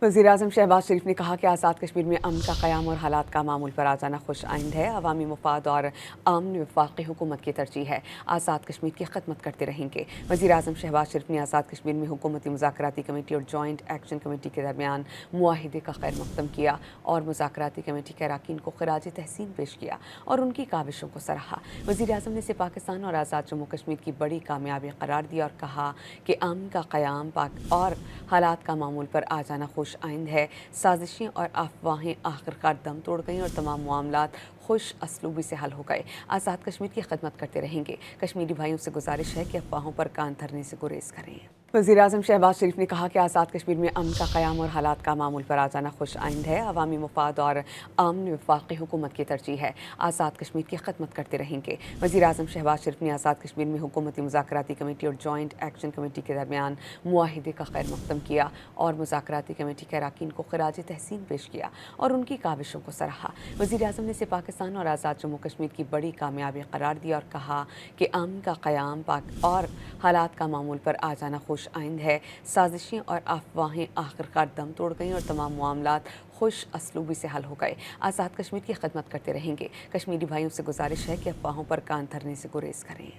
वज़ीर-ए-आज़म शहबाज शरीफ ने कहा कि आज़ाद कश्मीर में अमन का क़याम और हालात का मामूल पर आ जाना खुश आइंद है। अवामी मफाद और अमन वफाक़ी हुकूमत की तरजीह है। आज़ाद कश्मीर की खिदमत करते रहेंगे। वज़ीर-ए-आज़म शहबाज शरीफ ने आज़ाद कश्मीर में हुकूमती मुज़ाकराती कमेटी और जॉइंट एक्शन कमेटी के दरमियान मुआहिदे का खैर मक़दम किया और मुज़ाकराती कमेटी के अरकान को ख़िराज तहसीन पेश किया और उनकी काविशों को सराहा। वज़ीर-ए-आज़म ने इसे पाकिस्तान और आज़ाद जम्मू कश्मीर की बड़ी कामयाबी करार दिया और कहा कि अमन का क़याम और हालात का मामूल पर आ जाना खुश आइंद है। साजिशें और अफवाहें आखिरकार दम तोड़ गईं और तमाम मामलात खुश असलूबी से हल हो गए। आज़ाद कश्मीर की खिदमत करते रहेंगे। कश्मीरी भाइयों से गुजारिश है कि अफवाहों पर कान धरने से गुरेज करें। वज़ीर-ए-आज़म शहबाज शरीफ ने कहा कि आज़ाद कश्मीर में अमन का क़याम और हालात का मामूल पर आ जाना खुश आइंद है। अवामी मफाद और अमन वफाक़ी हुकूमत की तरजीह है। आज़ाद कश्मीर की खिदमत करते रहेंगे। वज़ीर-ए-आज़म शहबाज शरीफ ने आज़ाद कश्मीर में हुकूमती मुज़ाकराती कमेटी और जॉइंट एक्शन कमेटी के दरमियान मुआहिदे का खैर मक़दम किया और मुज़ाकराती कमेटी के अरकान को ख़िराज तहसीन पेश किया और उनकी काविशों को सराहा। वज़ीर-ए-आज़म ने इसे पाकिस्तान और आज़ाद जम्मू कश्मीर की बड़ी कामयाबी करार दिया और कहा कि अमन का क़याम और हालात का मामूल पर आ जाना खुश आइंद है। साजिशें और अफवाहें आखिरकार दम तोड़ गईं और तमाम मामलात खुश असलूबी से हल हो गए। आज़ाद कश्मीर की खिदमत करते रहेंगे। कश्मीरी भाइयों से गुजारिश है कि अफवाहों पर कान धरने से गुरेज करें।